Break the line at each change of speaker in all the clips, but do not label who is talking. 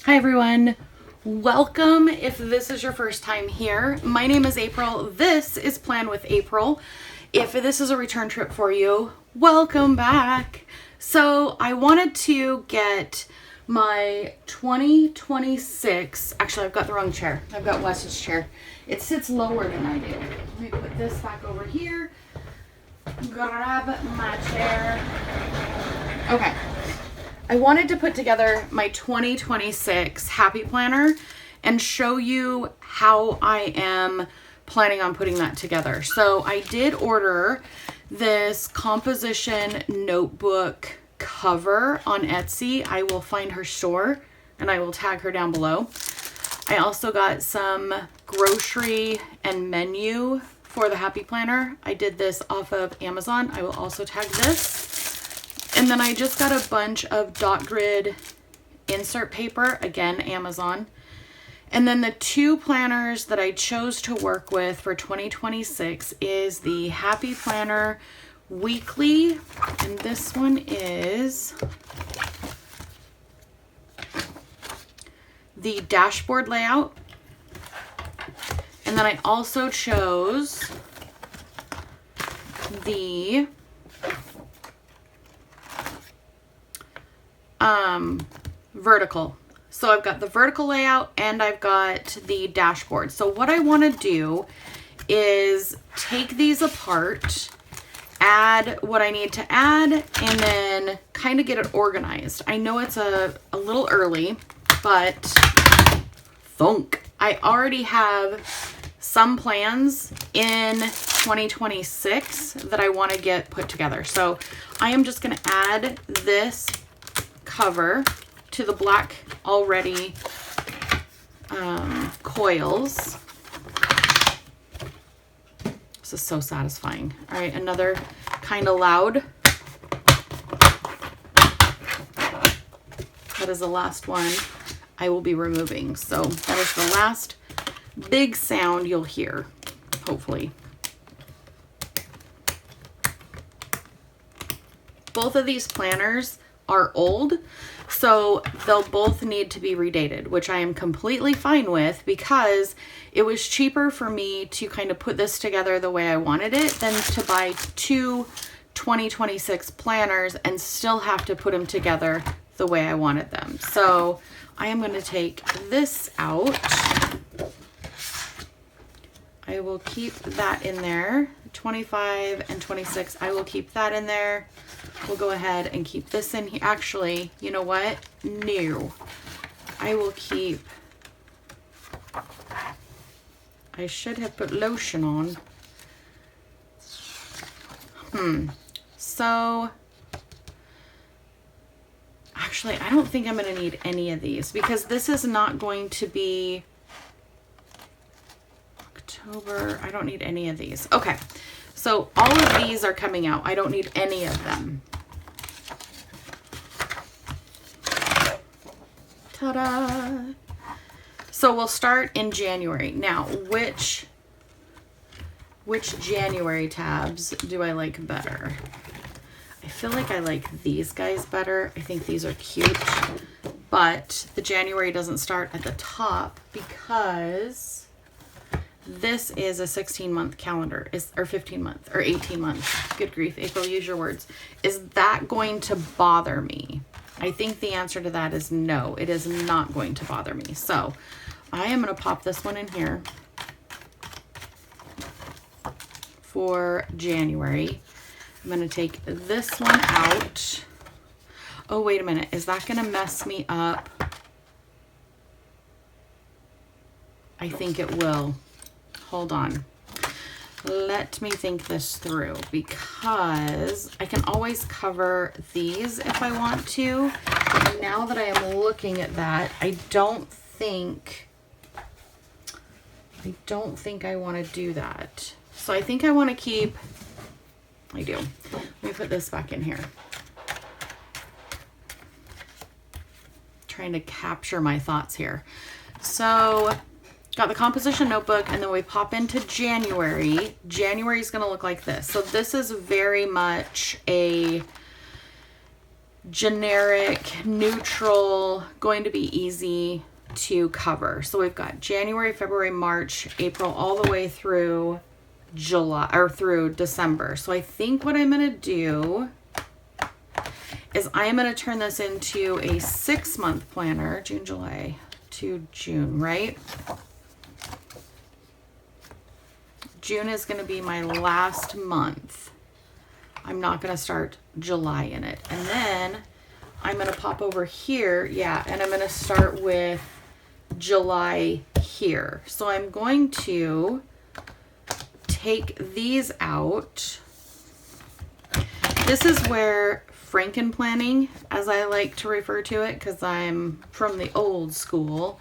Hi everyone, welcome if this is your first time here. My name is April, this is Plan with April. If this is a return trip for you, welcome back. So I wanted to get my 2026, actually I've got the wrong chair, I've got Wes's chair. It sits lower than I do. Let me put this back over here, grab my chair. Okay. I wanted to put together my 2026 Happy Planner and show you how I am planning on putting that together. So I did order this composition notebook cover on Etsy. I will find her store and I will tag her down below. I also got some grocery and menu for the Happy Planner. I did this off of Amazon. I will also tag this. And then I just got a bunch of dot grid insert paper, again, Amazon. And then the two planners that I chose to work with for 2026 is the Happy Planner Weekly. And this one is the dashboard layout. And then I also chose the vertical. So I've got the vertical layout and I've got the dashboard. So what I want to do is take these apart, add what I need to add, and then kind of get it organized. I know it's a little early, but thunk. I already have some plans in 2026 that I want to get put together. So I am just going to add this cover to the black already coils. This is so satisfying. All right, another kind of loud. That is the last one I will be removing. So that is the last big sound you'll hear, hopefully. Both of these planners are old, so they'll both need to be redated, which I am completely fine with because it was cheaper for me to kind of put this together the way I wanted it than to buy two 2026 planners and still have to put them together the way I wanted them. So I am going to take this out. I will keep that in there. 25 and 26, I will keep that in there. We'll go ahead and keep this in here. Actually, you know what? No. I will keep... I should have put lotion on. So... Actually, I don't think I'm going to need any of these because this is not going to be... October. I don't need any of these. Okay. So all of these are coming out. I don't need any of them. Ta-da! So we'll start in January. Now, which January tabs do I like better? I feel like I like these guys better. I think these are cute. But the January doesn't start at the top because this is a 16-month calendar, or 15 month, or 18 months. Good grief, April, use your words. Is that going to bother me? I think the answer to that is no, it is not going to bother me. So I am going to pop this one in here for January. I'm going to take this one out. Oh, wait a minute. Is that going to mess me up? I think it will. Hold on. Let me think this through because I can always cover these if I want to. And now that I am looking at that, I don't think I want to do that. So I think I want to keep, I do. Let me put this back in here. Trying to capture my thoughts here. So got the composition notebook, and then we pop into January. January is going to look like this. So this is very much a generic, neutral, going to be easy to cover. So we've got January, February, March, April, all the way through July or through December. So I think what I'm going to do is I am going to turn this into a 6-month planner, June, July to June, right? June is going to be my last month. I'm not going to start July in it. And then I'm going to pop over here. Yeah. And I'm going to start with July here. So I'm going to take these out. This is where Franken planning, as I like to refer to it, because I'm from the old school,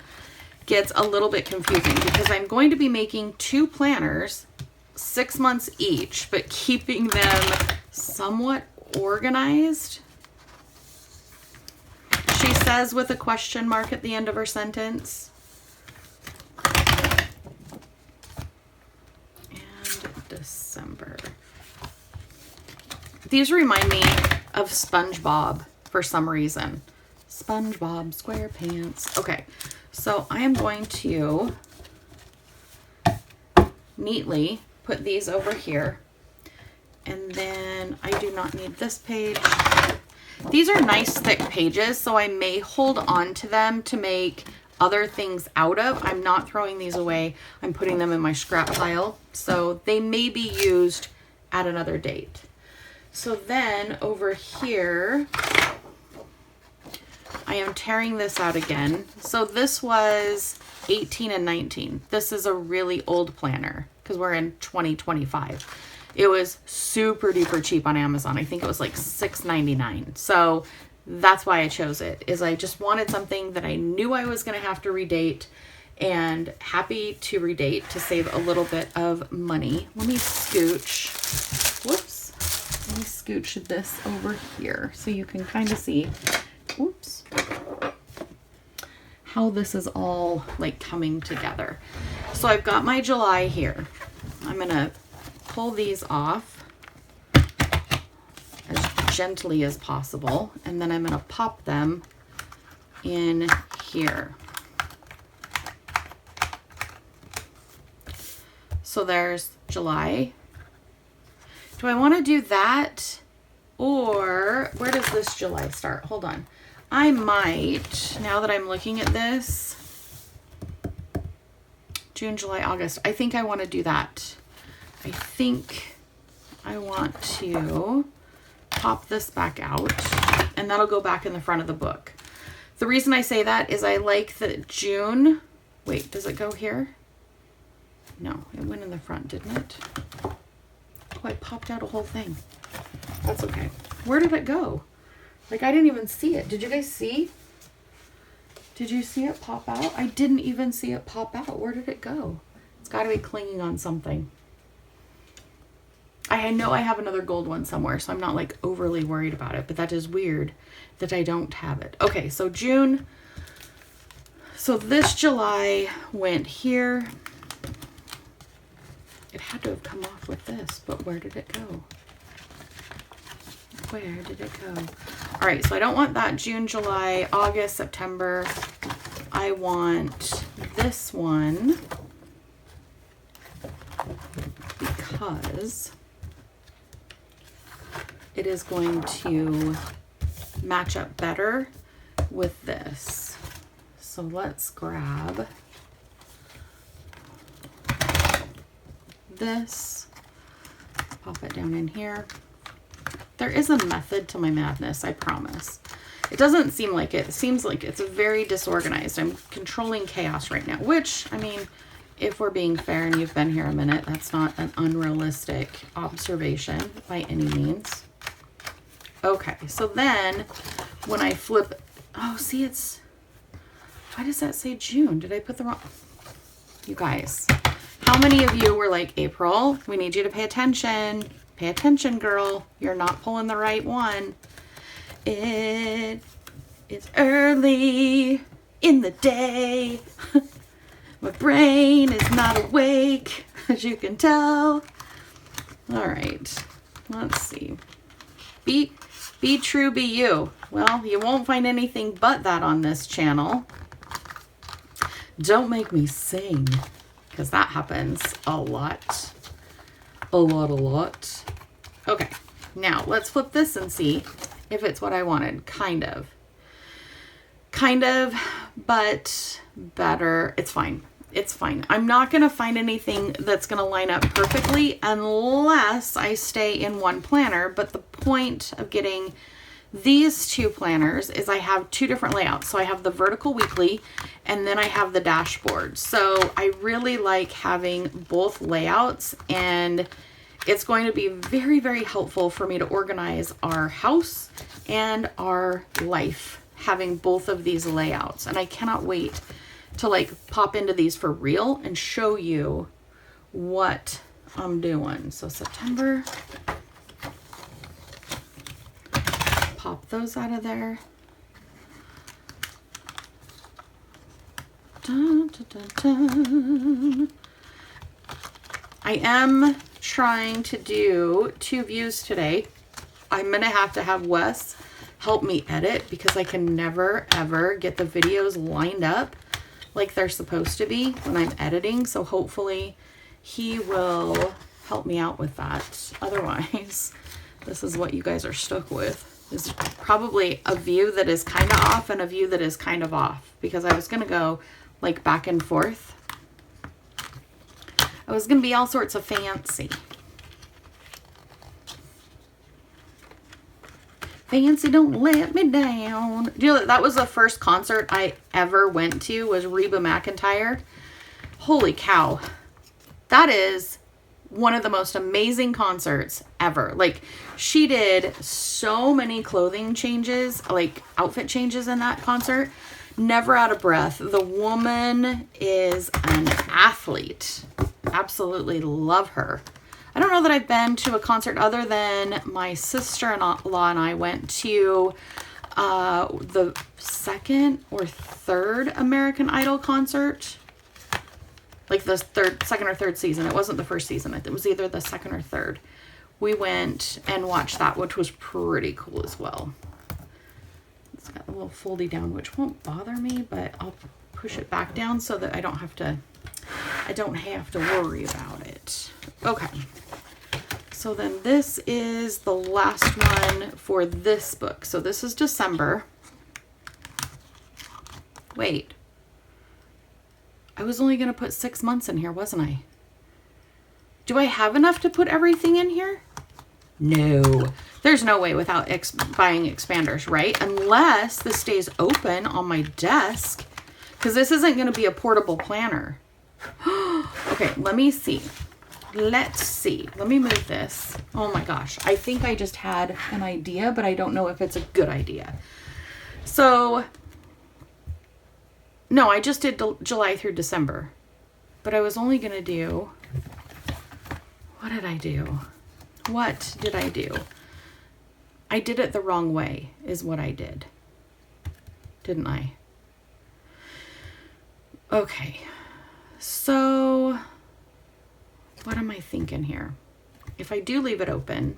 gets a little bit confusing because I'm going to be making 2 planners, 6 months each, but keeping them somewhat organized. She says with a question mark at the end of her sentence. And December. These remind me of SpongeBob for some reason. SpongeBob SquarePants. Okay, so I am going to neatly put these over here. And then I do not need this page. These are nice thick pages, so I may hold on to them to make other things out of. I'm not throwing these away. I'm putting them in my scrap pile. So they may be used at another date. So then over here, I am tearing this out again. So this was 18 and 19. This is a really old planner because we're in 2025. It was super duper cheap on Amazon. I think it was like $6.99. So that's why I chose it, is I just wanted something that I knew I was going to have to redate, and happy to redate to save a little bit of money. Let me scooch. Whoops. Let me scooch this over here so you can kind of see, oops, how this is all like coming together. So I've got my July here. I'm going to pull these off as gently as possible, and then I'm going to pop them in here. So there's July. Do I want to do that, or where does this July start? Hold on. I might, now that I'm looking at this, June, July, August, I think I want to do that. I think I want to pop this back out, and that'll go back in the front of the book. The reason I say that is I like that June, wait, does it go here? No, it went in the front, didn't it? Oh, I popped out a whole thing. That's okay. Where did it go? Like, I didn't even see it. Did you guys see? Did you see it pop out? I didn't even see it pop out. Where did it go? It's got to be clinging on something. I know I have another gold one somewhere, so I'm not like overly worried about it, but that is weird that I don't have it. Okay, so June. So this July went here. It had to have come off with this, but where did it go? Where did it go? All right, so I don't want that June, July, August, September. I want this one because it is going to match up better with this. So let's grab this, pop it down in here. There is a method to my madness, I promise. It doesn't seem like it. It seems like it's very disorganized. I'm controlling chaos right now, which, I mean, if we're being fair and you've been here a minute, that's not an unrealistic observation by any means. Okay, so then when I flip, oh, see, it's, why does that say June? Did I put the wrong, you guys, how many of you were like, April, we need you to pay attention. Pay attention, girl. You're not pulling the right one. It's early in the day. My brain is not awake, as you can tell. All right, let's see. Be Be true, be you. Well, you won't find anything but that on this channel. Don't make me sing, because that happens a lot. A lot. Okay, now let's flip this and see if it's what I wanted. Kind of, but better. It's fine. It's fine. I'm not going to find anything that's going to line up perfectly unless I stay in one planner. But the point of getting these two planners is I have two different layouts. So I have the vertical weekly and then I have the dashboard. So I really like having both layouts, and it's going to be very, very helpful for me to organize our house and our life, having both of these layouts. And I cannot wait to like pop into these for real and show you what I'm doing. So September, pop those out of there. Dun, dun, dun, dun. I am trying to do 2 views today. I'm gonna have to have Wes help me edit because I can never ever get the videos lined up like they're supposed to be when I'm editing. So hopefully he will help me out with that. Otherwise, this is what you guys are stuck with. This is probably a view that is kind of off and a view that is kind of off, because I was gonna go like back and forth. I was gonna be all sorts of fancy. Fancy, don't let me down. Do you know that was the first concert I ever went to, was Reba McEntire? Holy cow. That is one of the most amazing concerts ever. Like, she did so many clothing changes, like outfit changes in that concert. Never out of breath. The woman is an athlete. Absolutely love her. I don't know that I've been to a concert other than my sister-in-law and I went to the second or third American Idol concert. Like the second or third season. It wasn't the first season. It was either the second or third. We went and watched that, which was pretty cool as well. It's got a little foldy down, which won't bother me, but I'll push it back down so that I don't have to worry about it. Okay. So then this is the last one for this book. So this is December. Wait. I was only going to put 6 months in here, wasn't I? Do I have enough to put everything in here? No. There's no way without buying expanders, right? Unless this stays open on my desk, because this isn't going to be a portable planner. Okay, let me see. Let's see. Let me move this. Oh my gosh. I think I just had an idea, but I don't know if it's a good idea. So, no, I just did July through December. But I was only going to do... What did I do? What did I do? I did it the wrong way, is what I did. Didn't I? Okay. So, what am I thinking here? If I do leave it open,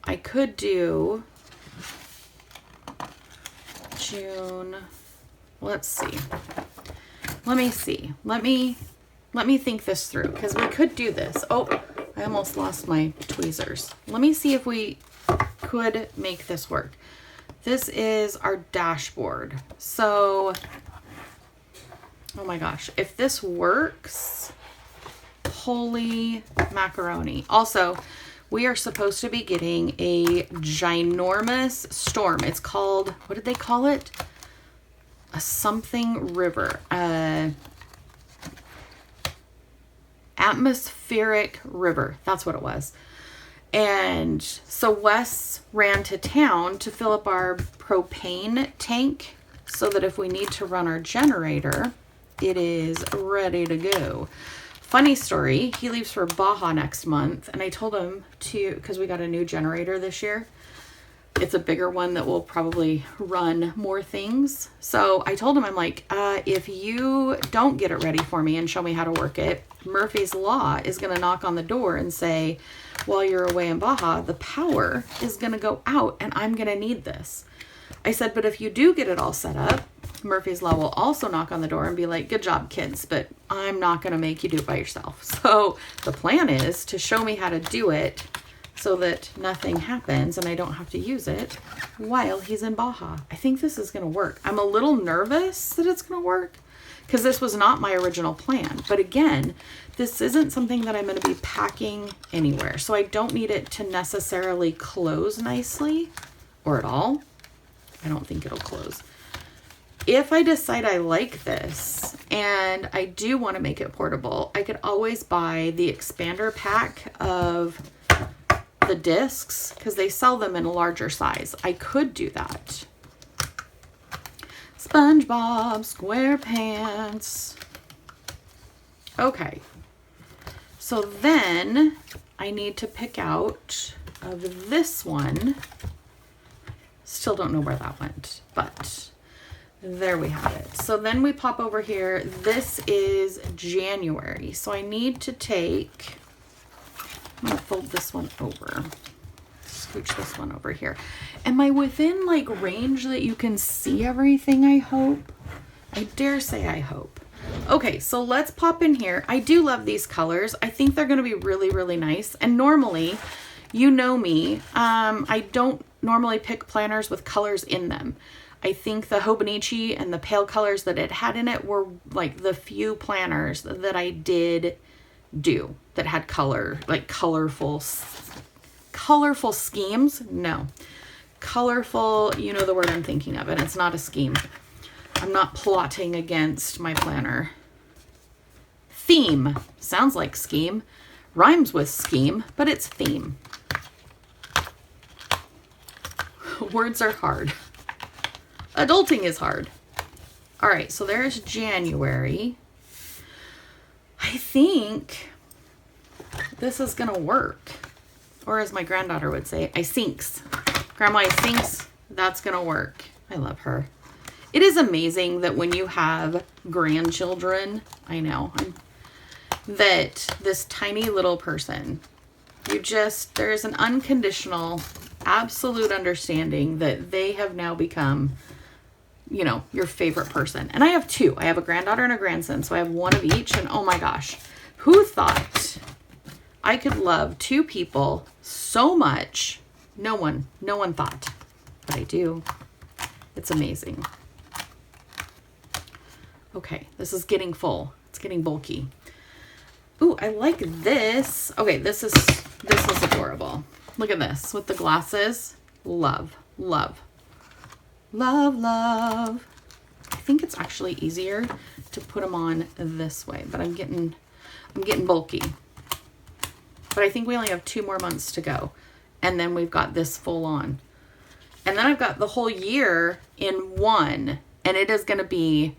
I could do June. Let's see. Let me see. Let me think this through, because we could do this. Oh, I almost lost my tweezers. Let me see if we could make this work. This is our dashboard. So, oh my gosh, if this works, holy macaroni. Also, we are supposed to be getting a ginormous storm. It's called, what did they call it? A something river. Atmospheric river. That's what it was. And so Wes ran to town to fill up our propane tank so that if we need to run our generator, it is ready to go. Funny story, he leaves for Baja next month, and I told him to, because we got a new generator this year, it's a bigger one that will probably run more things. So I told him, I'm like, if you don't get it ready for me and show me how to work it, Murphy's Law is going to knock on the door and say, while you're away in Baja, the power is going to go out and I'm going to need this. I said, but if you do get it all set up, Murphy's Law will also knock on the door and be like, good job, kids, but I'm not going to make you do it by yourself. So the plan is to show me how to do it so that nothing happens and I don't have to use it while he's in Baja. I think this is going to work. I'm a little nervous that it's going to work because this was not my original plan. But again, this isn't something that I'm going to be packing anywhere. So I don't need it to necessarily close nicely or at all. I don't think it'll close. If I decide I like this and I do want to make it portable, I could always buy the expander pack of the discs because they sell them in a larger size. I could do that. SpongeBob SquarePants. Okay. So then I need to pick out of this one. Still don't know where that went, but there we have it. So then we pop over here. This is January. So I need to take, I'm gonna fold this one over. Scooch this one over here. Am I within like range that you can see everything, I hope? I dare say I hope. Okay, so let's pop in here. I do love these colors. I think they're gonna be really, really nice. And normally, you know me, I don't normally pick planners with colors in them. I think the Hobonichi and the pale colors that it had in it were like the few planners that I did do that had color, like colorful schemes. No, colorful, you know the word I'm thinking of, and it's not a scheme. I'm not plotting against my planner. Theme sounds like scheme, rhymes with scheme, but it's theme. Words are hard. Adulting is hard. All right, so there's January. I think this is gonna work. Or as my granddaughter would say, I sinks. Grandma, I sinks, that's gonna work. I love her. It is amazing that when you have grandchildren, I know, that this tiny little person, there's an unconditional, absolute understanding that they have now become, you know, your favorite person. And I have two. I have a granddaughter and a grandson, so I have one of each. And oh my gosh, who thought I could love two people so much? No one thought, but I do. It's amazing. Okay, this is getting full. It's getting bulky. Ooh, I like this. Okay, this is adorable. Look at this with the glasses. Love, love, love, love. I think it's actually easier to put them on this way, but I'm getting bulky. But I think we only have 2 more months to go. And then we've got this full on. And then I've got the whole year in one, and it is going to be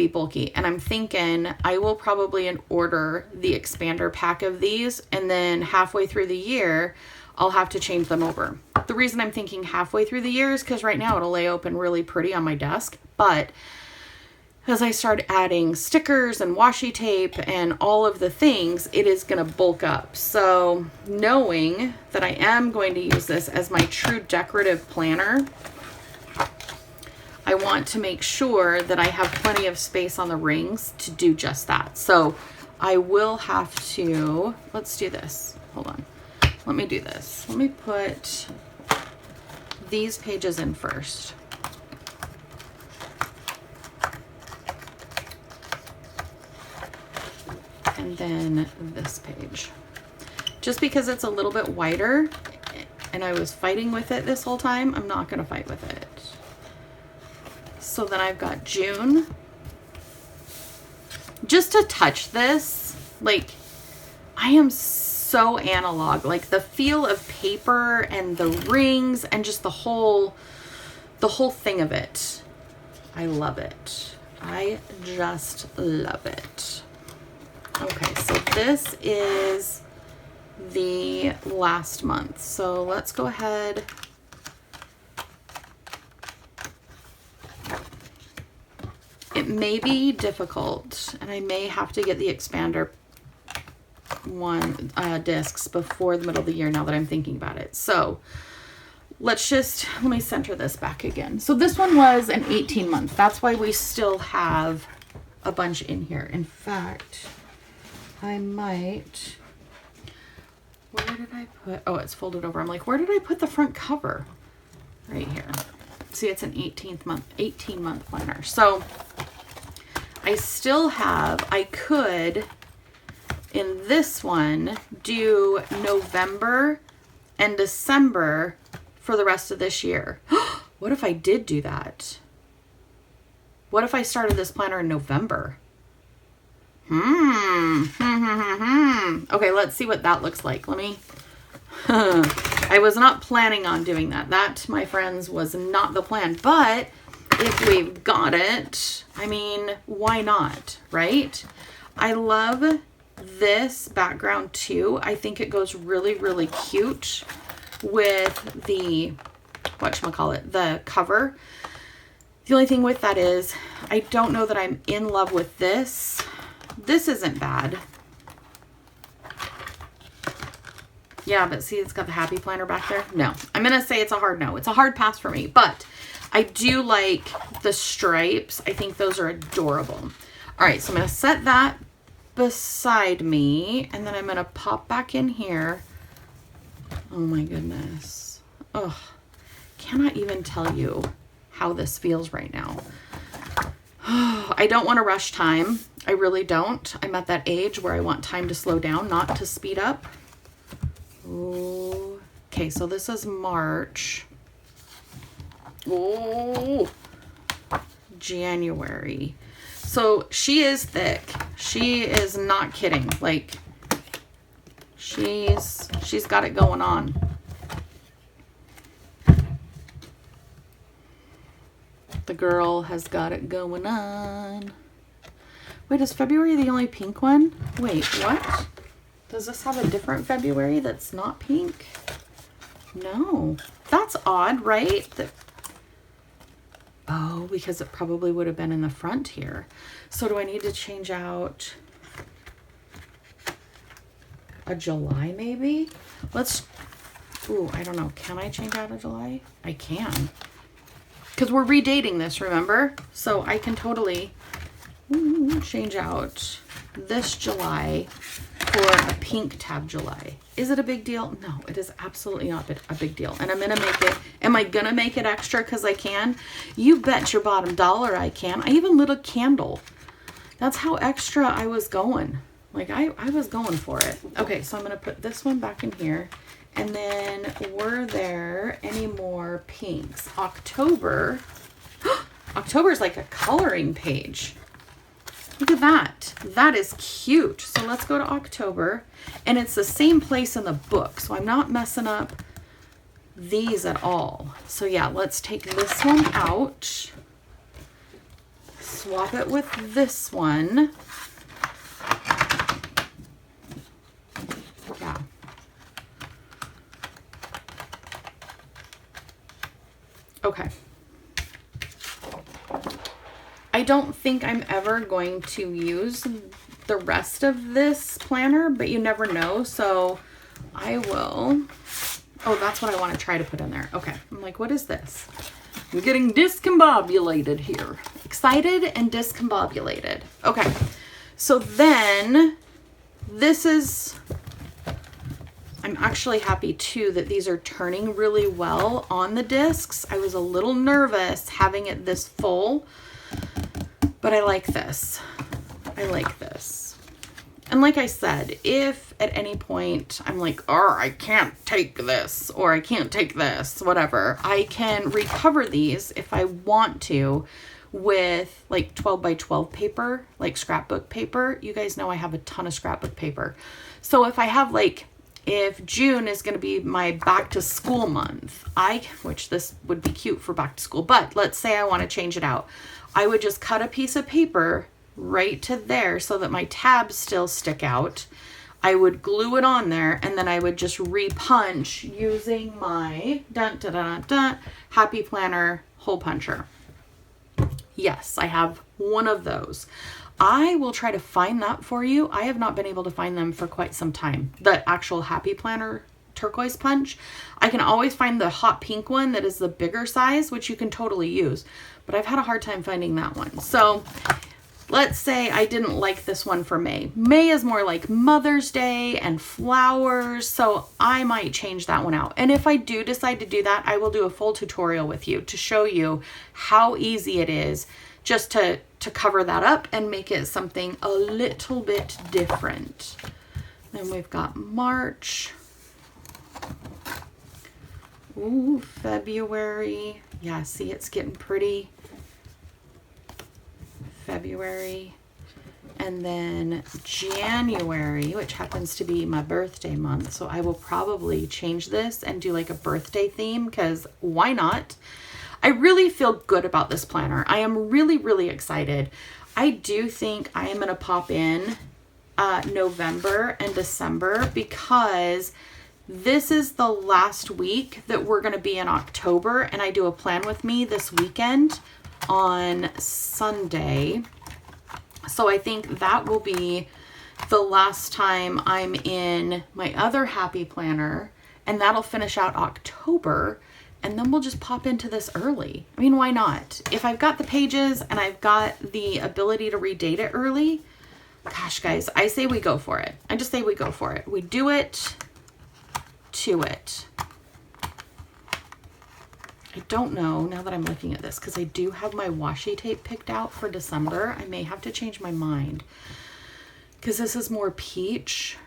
bulky. And I'm thinking I will probably order the expander pack of these, and then halfway through the year, I'll have to change them over. The reason I'm thinking halfway through the year is because right now it'll lay open really pretty on my desk. But as I start adding stickers and washi tape and all of the things, it is going to bulk up. So knowing that I am going to use this as my true decorative planner, I want to make sure that I have plenty of space on the rings to do just that. So I will have to, let's do this. Hold on. Let me do this. Let me put these pages in first. And then this page. Just because it's a little bit wider and I was fighting with it this whole time, I'm not going to fight with it. So then I've got June. Just to touch this, like, I am so analog. Like the feel of paper and the rings and just the whole thing of it. I love it. I just love it. Okay, so this is the last month. So let's go ahead It may be difficult, and I may have to get the expander discs before the middle of the year now that I'm thinking about it. So let me center this back again. So this one was an 18 month. That's why we still have a bunch in here. In fact, I might, where did I put, oh, it's folded over. I'm like, where did I put the front cover? Right here. See, it's an 18 month planner. So I still have, I could, in this one, do November and December for the rest of this year. What if I did do that? What if I started this planner in November? Okay, let's see what that looks like. Let me, I was not planning on doing that. That, my friends, was not the plan. But if we've got it, I mean, why not, right? I love this background too. I think it goes really, really cute with the, whatchamacallit, the cover. The only thing with that is I don't know that I'm in love with this. This isn't bad. Yeah, but see, it's got the happy planner back there. No, I'm going to say it's a hard no. It's a hard pass for me, but I do like the stripes. I think those are adorable. All right, so I'm going to set that beside me, and then I'm going to pop back in here. Oh my goodness. Oh, cannot even tell you how this feels right now. I don't want to rush time. I really don't. I'm at that age where I want time to slow down, not to speed up. Ooh. Okay, so this is March. Oh, January. So she is thick. She is not kidding. Like, she's got it going on. The girl has got it going on. Wait, is February the only pink one? Wait, what? Does this have a different February that's not pink? No. That's odd, right? Oh, because it probably would have been in the front here. So do I need to change out a July maybe? Ooh, I don't know. Can I change out a July? I can. Because we're redating this, remember? So I can totally change out this July for a pink tab July. Is it a big deal? No, it is absolutely not a big deal. And I'm going to make it, am I going to make it extra because I can? You bet your bottom dollar I can. I even lit a candle. That's how extra I was going. Like I was going for it. Okay, so I'm going to put this one back in here. And then were there any more pinks? October. October is like a coloring page. Look at that. That is cute. So let's go to October. And it's the same place in the book. So I'm not messing up these at all. So yeah, let's take this one out. Swap it with this one. Yeah. Okay. I don't think I'm ever going to use the rest of this planner, but you never know. So I will. Oh, that's what I want to try to put in there. Okay. I'm like, what is this? I'm getting discombobulated here. Excited and discombobulated. Okay. So then this is, I'm actually happy too that these are turning really well on the discs. I was a little nervous having it this full, but I like this. I like this. And like I said, if at any point I'm like, oh, I can't take this or I can't take this, whatever, I can recover these if I want to with like 12 by 12 paper, like scrapbook paper. You guys know I have a ton of scrapbook paper. So if I have like, if June is going to be my back to school month, which this would be cute for back to school, but let's say I want to change it out. I would just cut a piece of paper right to there so that my tabs still stick out. I would glue it on there and then I would just repunch using my Happy Planner hole puncher. Yes, I have one of those. I will try to find that for you. I have not been able to find them for quite some time. The actual Happy Planner turquoise punch. I can always find the hot pink one that is the bigger size, which you can totally use, but I've had a hard time finding that one. So let's say I didn't like this one for May. May is more like Mother's Day and flowers, so I might change that one out. And if I do decide to do that, I will do a full tutorial with you to show you how easy it is just to cover that up and make it something a little bit different. Then we've got March. Ooh, February. Yeah, see, it's getting pretty. February. And then January, which happens to be my birthday month. So I will probably change this and do like a birthday theme, because why not? I really feel good about this planner. I am really, really excited. I do think I am going to pop in November and December, because this is the last week that we're going to be in October, and I do a plan with me this weekend on Sunday. So I think that will be the last time I'm in my other Happy Planner, and that'll finish out October, and then we'll just pop into this early. I mean, why not? If I've got the pages and I've got the ability to redate it early, gosh, guys, I say we go for it. I just say we go for it. We do it to it. I don't know now that I'm looking at this, because I do have my washi tape picked out for December. I may have to change my mind, because this is more peach,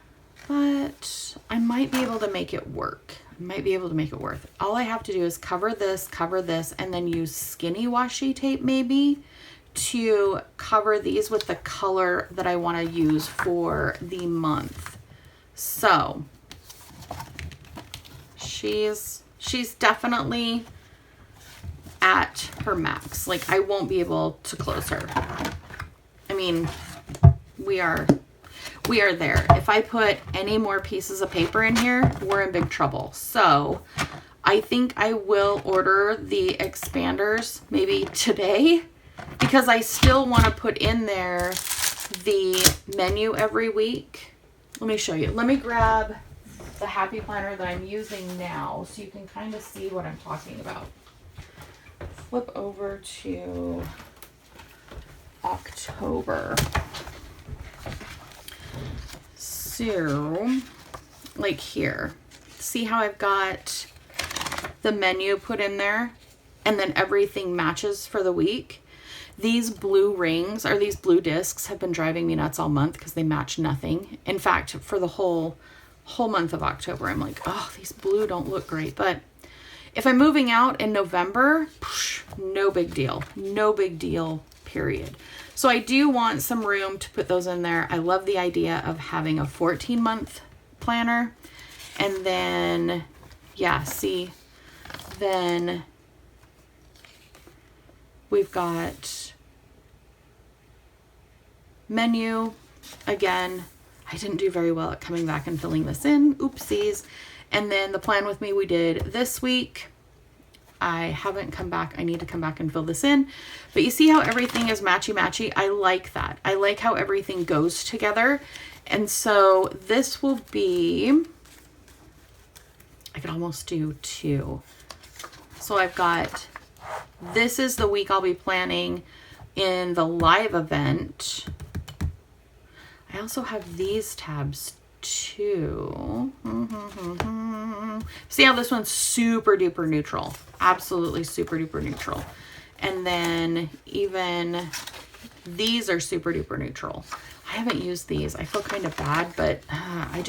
but I might be able to make it work. I might be able to make it work. All I have to do is cover this, and then use skinny washi tape maybe to cover these with the color that I want to use for the month. So she's definitely at her max. Like, I won't be able to close her. I mean, we are there. If I put any more pieces of paper in here, we're in big trouble. So I think I will order the expanders maybe today, because I still want to put in there the menu every week. Let me show you. Let me grab the Happy Planner that I'm using now so you can kind of see what I'm talking about. Flip over to October. So, like here, see how I've got the menu put in there, and then everything matches for the week? These blue rings, or these blue discs, have been driving me nuts all month because they match nothing. In fact, for the whole month of October, I'm like, oh, these blue don't look great. But if I'm moving out in November, no big deal. No big deal, period. So I do want some room to put those in there. I love the idea of having a 14-month planner. And then, yeah, see, then we've got menu. Again, I didn't do very well at coming back and filling this in. Oopsies. And then the plan with me we did this week. I haven't come back. I need to come back and fill this in. But you see how everything is matchy-matchy? I like that. I like how everything goes together. And so this will be, I could almost do two. So I've got, this is the week I'll be planning in the live event. I also have these tabs too. See how this one's super duper neutral? Absolutely super duper neutral. And then even these are super duper neutral. I haven't used these. I feel kind of bad, but I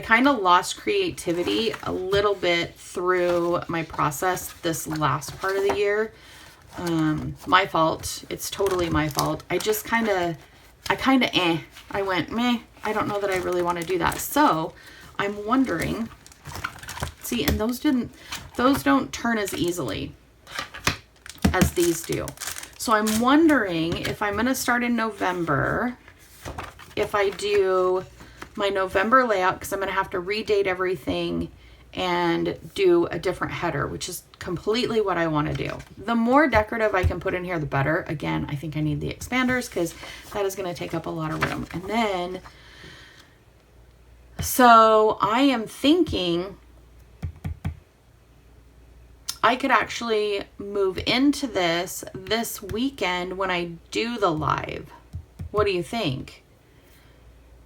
kind of lost creativity a little bit through my process this last part of the year. My fault. It's totally my fault. I went, meh, I don't know that I really want to do that. So I'm wondering, see, and those don't turn as easily as these do. So I'm wondering if I'm going to start in November, if I do my November layout, because I'm going to have to redate everything and do a different header, which is completely what I want to do. The more decorative I can put in here, the better. Again, I think I need the expanders because that is going to take up a lot of room. And then, so I am thinking I could actually move into this weekend when I do the live. What do you think?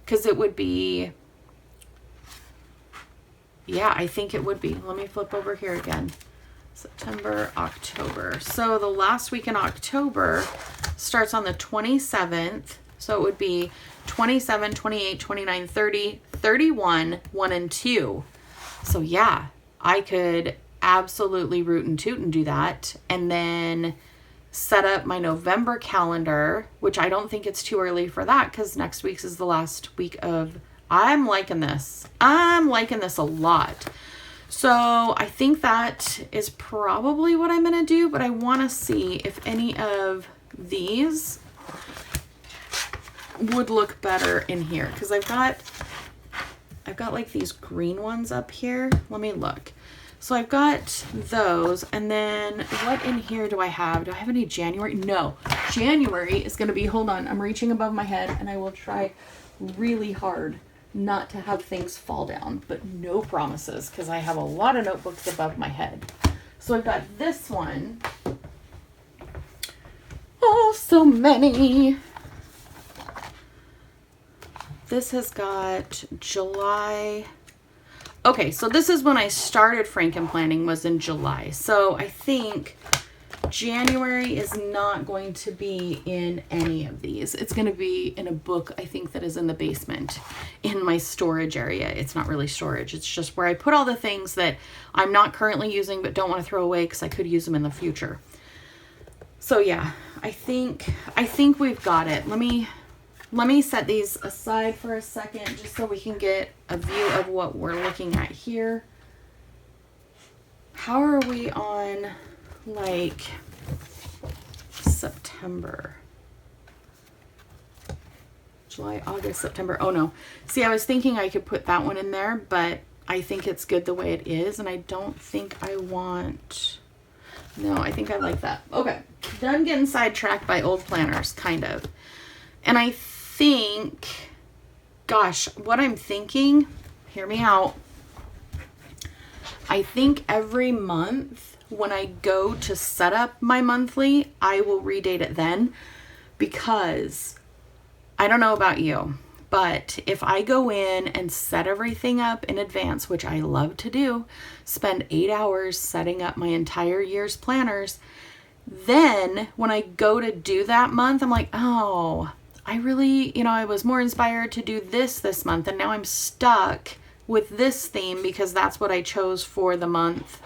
Because it would be, yeah, I think it would be. Let me flip over here again. September, October. So the last week in October starts on the 27th. So it would be 27, 28, 29, 30, 31, 1 and 2. So yeah, I could absolutely root and toot and do that. And then set up my November calendar, which I don't think it's too early for that because next week's is the last week of, I'm liking this. I'm liking this a lot. So I think that is probably what I'm going to do, but I want to see if any of these would look better in here because I've got like these green ones up here. Let me look. So I've got those, and then what in here do I have? Do I have any January? No, January is going to be, hold on, I'm reaching above my head, and I will try really hard not to have things fall down, but no promises, because I have a lot of notebooks above my head. So I've got this one. Oh, so many. This has got July. Okay, so this is when I started Franken planning, was in July. So I think January is not going to be in any of these. It's going to be in a book, I think, that is in the basement in my storage area. It's not really storage. It's just where I put all the things that I'm not currently using but don't want to throw away because I could use them in the future. So yeah, I think we've got it. Let me set these aside for a second just so we can get a view of what we're looking at here. How are we on like September? July, August, September. Oh no. See, I was thinking I could put that one in there, but I think it's good the way it is, and I don't think I want... No, I think I like that. Okay. Done getting sidetracked by old planners, kind of. And I think, gosh, what I'm thinking, hear me out. I think every month when I go to set up my monthly, I will redate it then, because I don't know about you, but if I go in and set everything up in advance, which I love to do, spend 8 hours setting up my entire year's planners, then when I go to do that month, I'm like, oh, I really, I was more inspired to do this month, and now I'm stuck with this theme because that's what I chose for the month,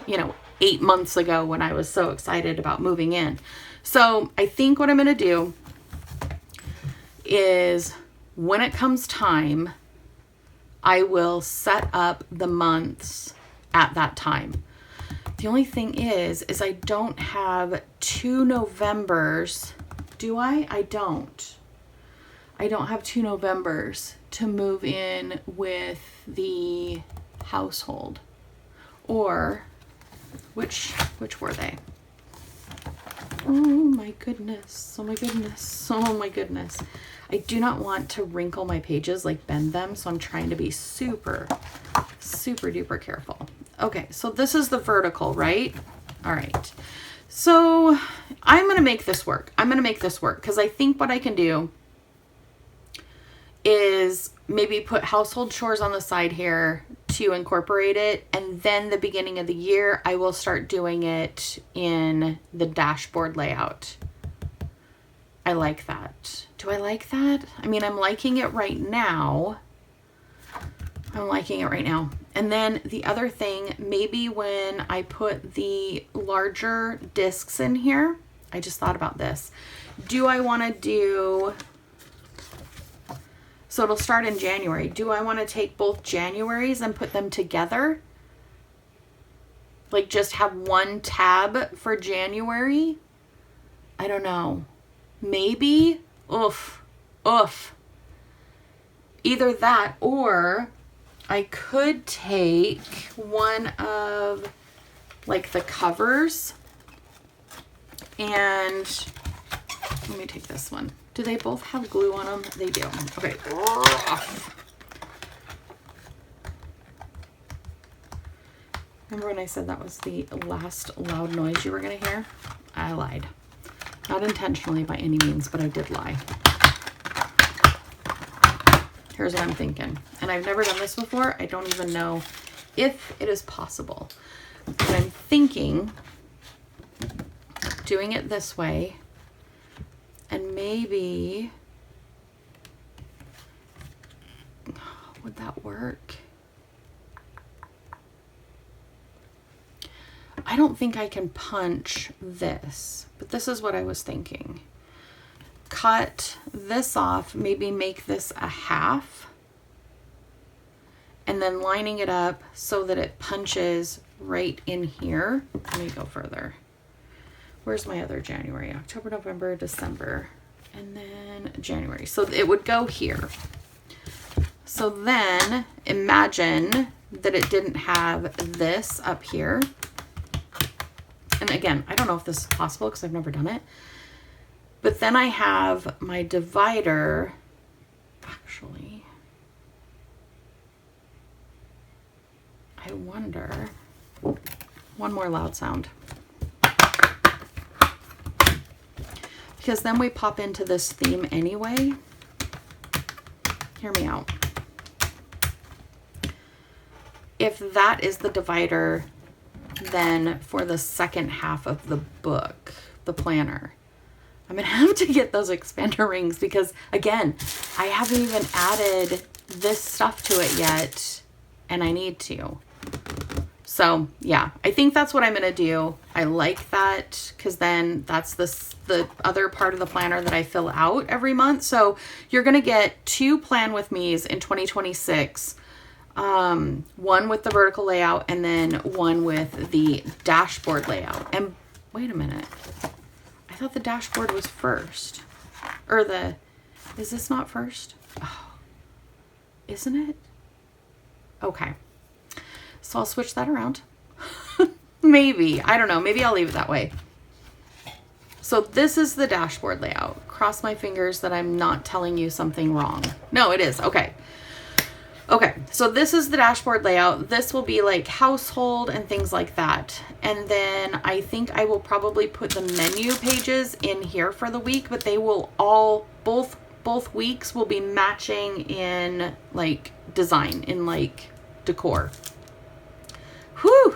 8 months ago when I was so excited about moving in. So I think what I'm going to do is when it comes time, I will set up the months at that time. The only thing is I don't have 2 Novembers. Do I? I don't have 2 Novembers to move in with the household. Or, which were they? Oh my goodness. Oh my goodness. Oh my goodness. I do not want to wrinkle my pages, like bend them, so I'm trying to be super, super duper careful. Okay, so this is the vertical, right? All right. So I'm going to make this work. Because I think what I can do is maybe put household chores on the side here to incorporate it. And then the beginning of the year, I will start doing it in the dashboard layout. I like that. Do I like that? I mean, I'm liking it right now. And then the other thing, maybe when I put the larger discs in here, I just thought about this. Do I want to do... So it'll start in January. Do I want to take both Januaries and put them together? Like just have one tab for January? I don't know. Maybe? Oof. Either that or I could take one of like the covers and let me take this one. Do they both have glue on them? They do. Okay. Remember when I said that was the last loud noise you were going to hear? I lied. Not intentionally by any means, but I did lie. Here's what I'm thinking. And I've never done this before. I don't even know if it is possible. But I'm thinking doing it this way, and maybe, would that work? I don't think I can punch this, but this is what I was thinking. Cut this off, maybe make this a half, and then lining it up so that it punches right in here. Let me go further. Where's my other January? October, November, December, and then January. So it would go here. So then imagine that it didn't have this up here. And again, I don't know if this is possible because I've never done it. But then I have my divider, actually, I wonder, one more loud sound. Because then we pop into this theme anyway. Hear me out. If that is the divider, then for the second half of the book, the planner, I'm going to have to get those expander rings because, again, I haven't even added this stuff to it yet, and I need to. So, yeah, I think that's what I'm going to do. I like that because then that's the other part of the planner that I fill out every month. So you're going to get 2 Plan With Me's in 2026. One with the vertical layout and then one with the dashboard layout. And wait a minute. I thought the dashboard was first. Or is this not first? Oh, isn't it? Okay. So I'll switch that around. Maybe. I don't know. Maybe I'll leave it that way. So this is the dashboard layout. Cross my fingers that I'm not telling you something wrong. No, it is. Okay. Okay, so this is the dashboard layout. This will be like household and things like that. And then I think I will probably put the menu pages in here for the week, but they will all, both weeks will be matching in like design, in like decor. Whew!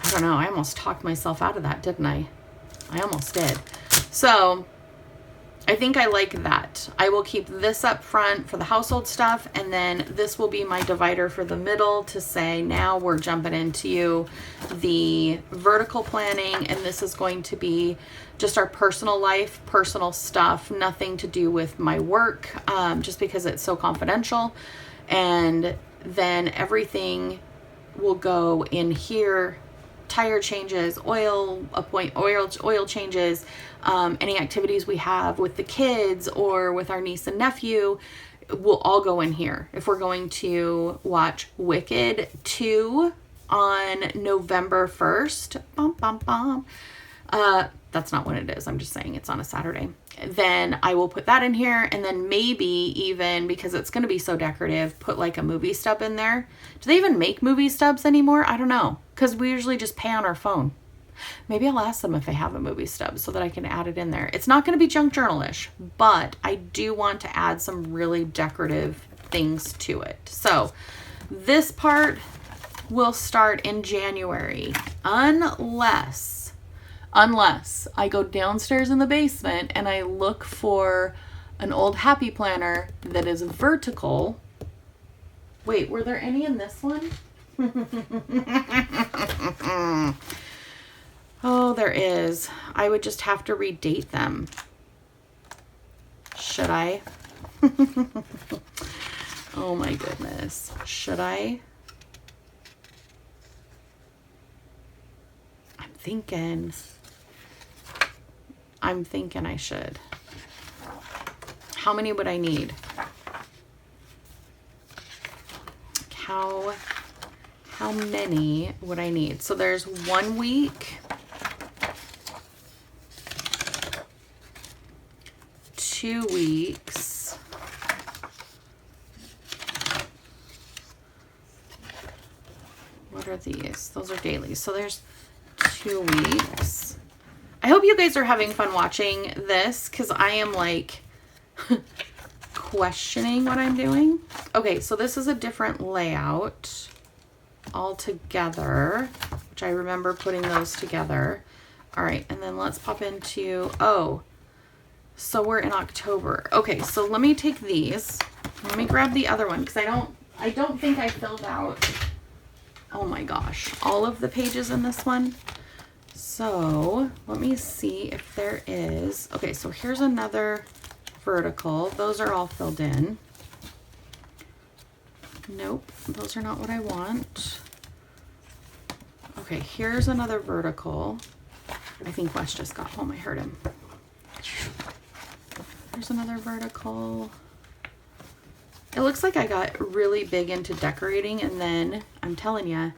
I don't know, I almost talked myself out of that, didn't I? I almost did. So I think I like that. I will keep this up front for the household stuff, and then this will be my divider for the middle to say, now we're jumping into the vertical planning, and this is going to be just our personal life, personal stuff, nothing to do with my work, just because it's so confidential. And then everything will go in here. Tire changes, oil changes, any activities we have with the kids or with our niece and nephew will all go in here. If we're going to watch Wicked 2 on November 1st, that's not when it is. I'm just saying it's on a Saturday. Then I will put that in here, and then maybe even, because it's going to be so decorative, put like a movie stub in there. Do they even make movie stubs anymore? I don't know, because we usually just pay on our phone. Maybe I'll ask them if they have a movie stub so that I can add it in there. It's not going to be junk journal-ish, but I do want to add some really decorative things to it. So this part will start in January, unless I go downstairs in the basement and I look for an old Happy Planner that is vertical. Wait, were there any in this one? Oh, there is. I would just have to redate them. Should I? Oh my goodness. Should I? I'm thinking I should. How many would I need? how many would I need? So there's 1 week, 2 weeks, what are these? Those are dailies. So there's 2 weeks. I hope you guys are having fun watching this because I am like questioning what I'm doing. Okay, so this is a different layout altogether, which I remember putting those together. All right, and then let's pop into, oh, so we're in October. Okay, so let me take these. Let me grab the other one because I don't think I filled out, oh my gosh, all of the pages in this one. So let me see if there is, okay, so here's another vertical. Those are all filled in. Nope, those are not what I want. Okay, here's another vertical. I think Wes just got home. I heard him. There's another vertical. It looks like I got really big into decorating, and then I'm telling you,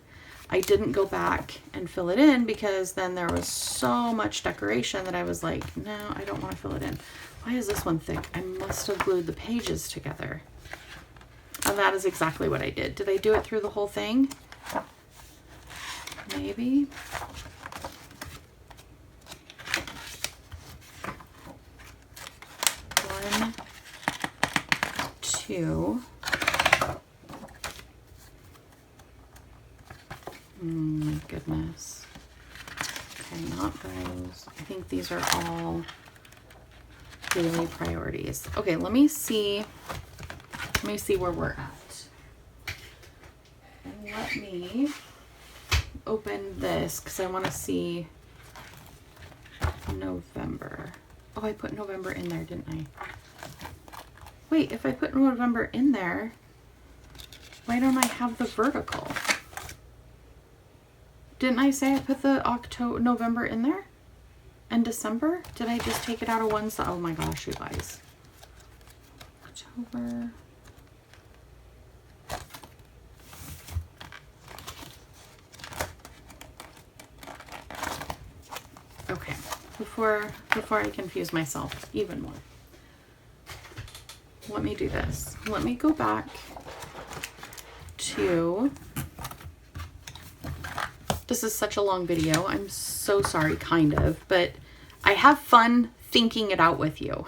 I didn't go back and fill it in because then there was so much decoration that I was like, no, I don't want to fill it in. Why is this one thick? I must have glued the pages together. And that is exactly what I did. Did I do it through the whole thing? Maybe. One, two. Oh my goodness. Okay, not those. I think these are all daily priorities. Okay, let me see where we're at. And let me open this because I want to see November. Oh, I put November in there, didn't I? Wait, if I put November in there, why don't I have the vertical? Didn't I say I put the November in there? And December? Did I just take it out of one side? Oh my gosh, you guys. October. Okay, before I confuse myself even more, let me do this. Let me go back to, this is such a long video. I'm so sorry, kind of, but I have fun thinking it out with you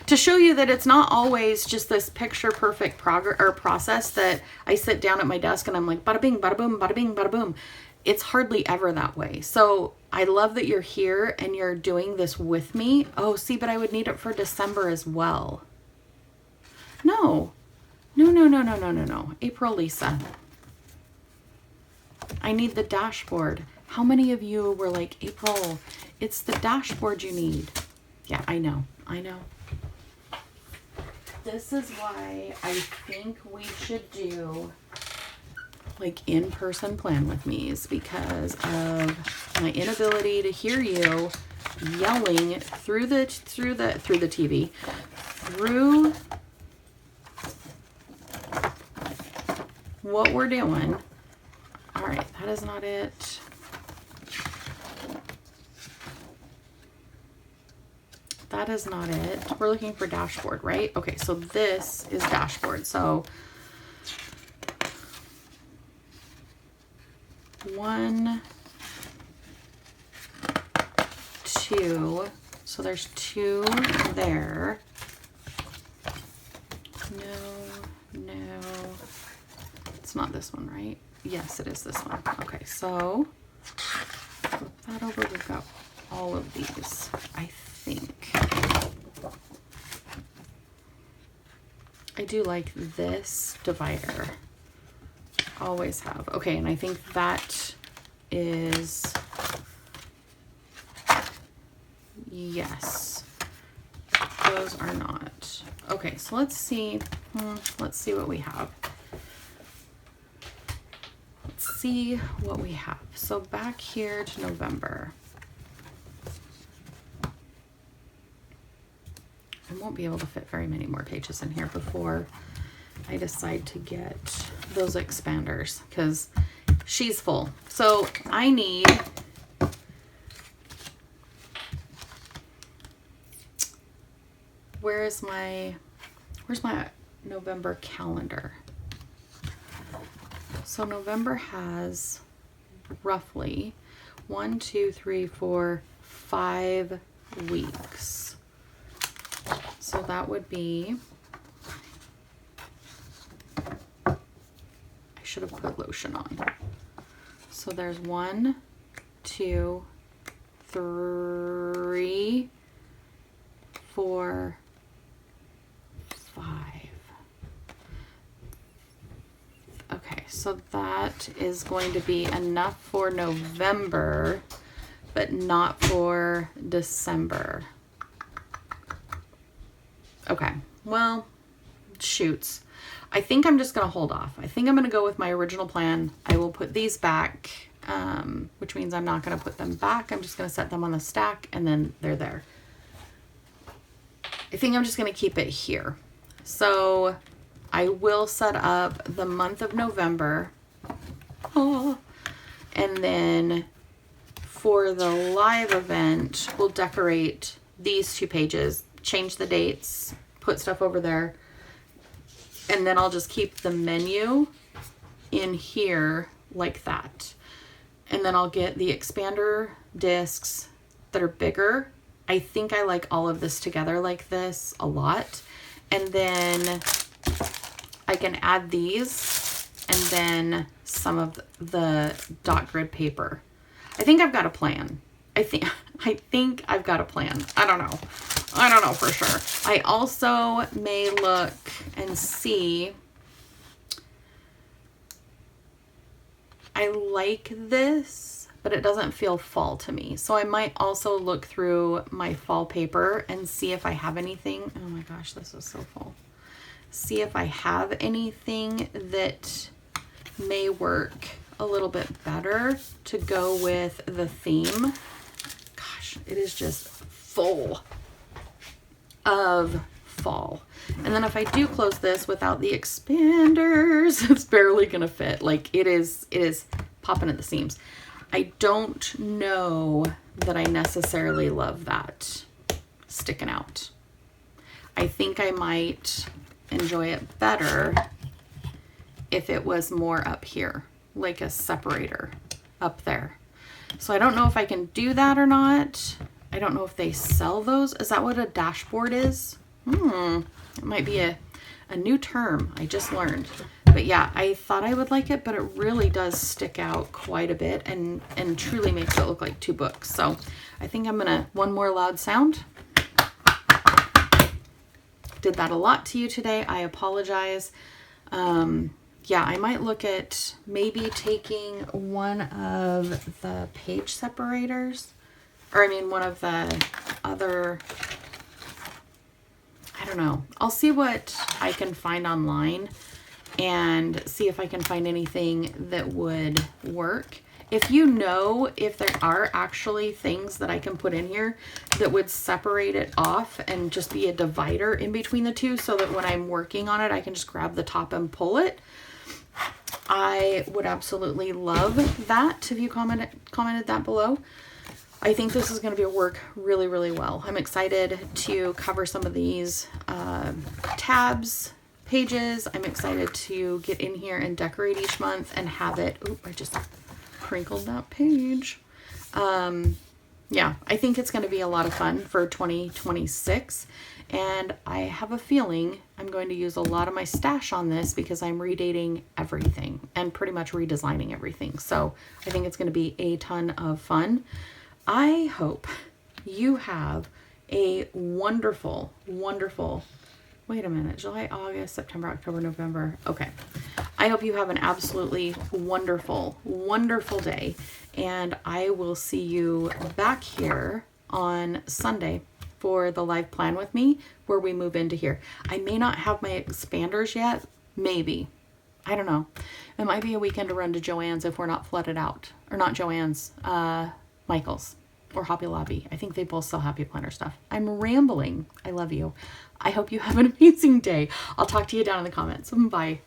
to show you that it's not always just this picture perfect process that I sit down at my desk and I'm like, bada bing, bada boom, bada bing, bada boom. It's hardly ever that way. So I love that you're here and you're doing this with me. Oh, see, but I would need it for December as well. No. April, Lisa. I need the dashboard. How many of you were like, April, it's the dashboard you need? Yeah, I know. This is why I think we should do like in-person plan with me's, because of my inability to hear you yelling through the TV, through what we're doing. All right, that is not it. That is not it. We're looking for dashboard, right? Okay, so this is dashboard. So 1, 2, so there's 2 there. No, it's not this one, right? Yes, it is this one. Okay, so flip that over. We've got all of these, I think. I do like this divider. Always have. Okay, and I think that is, yes, those are not. Okay, so let's see what we have. Let's see what we have. So back here to November. I won't be able to fit very many more pages in here before I decide to get those expanders because she's full. So I need where's my November calendar? So November has roughly 1, 2, 3, 4, 5 weeks. So that would be, I should have put lotion on. So there's 1, 2, 3, 4, 5. Okay, so that is going to be enough for November, but not for December. Okay, well, shoots. I think I'm just going to hold off. I think I'm going to go with my original plan. I will put these back, which means I'm not going to put them back. I'm just going to set them on the stack and then they're there. I think I'm just going to keep it here. So I will set up the month of November. Oh, and then for the live event, we'll decorate these 2 pages, change the dates, put stuff over there. And then I'll just keep the menu in here like that. And then I'll get the expander discs that are bigger. I think I like all of this together like this a lot. And then I can add these and then some of the dot grid paper. I think I've got a plan. I think I've got a plan. I don't know. I don't know for sure. I also may look and see. I like this, but it doesn't feel fall to me. So I might also look through my fall paper and see if I have anything. Oh my gosh, this is so full. See if I have anything that may work a little bit better to go with the theme. Gosh, it is just full of fall. And then if I do close this without the expanders, it's barely gonna fit. Like it is popping at the seams. I don't know that I necessarily love that sticking out. I think I might enjoy it better if it was more up here, like a separator up there. So I don't know if I can do that or not. I don't know if they sell those. Is that what a dashboard is? It might be a new term I just learned. But yeah, I thought I would like it, but it really does stick out quite a bit and truly makes it look like 2 books. So I think I'm gonna, one more loud sound. Did that a lot to you today. I apologize. Yeah, I might look at maybe taking one of the page separators, or I mean one of the other, I don't know. I'll see what I can find online and see if I can find anything that would work. If you know if there are actually things that I can put in here that would separate it off and just be a divider in between the two so that when I'm working on it, I can just grab the top and pull it, I would absolutely love that if you commented that below. I think this is going to work really, really well. I'm excited to cover some of these tabs, pages. I'm excited to get in here and decorate each month and have it. Oop, I just crinkled that page. Yeah, I think it's going to be a lot of fun for 2026. And I have a feeling I'm going to use a lot of my stash on this because I'm redating everything and pretty much redesigning everything. So I think it's going to be a ton of fun. I hope you have a wonderful, wonderful, wait a minute, July, August, September, October, November. Okay. I hope you have an absolutely wonderful, wonderful day. And I will see you back here on Sunday for the live plan with me where we move into here. I may not have my expanders yet. Maybe. I don't know. It might be a weekend to run to Joann's if we're not flooded out. Or not Joann's, Michael's or Hobby Lobby. I think they both sell Happy Planner stuff. I'm rambling. I love you. I hope you have an amazing day. I'll talk to you down in the comments. Bye.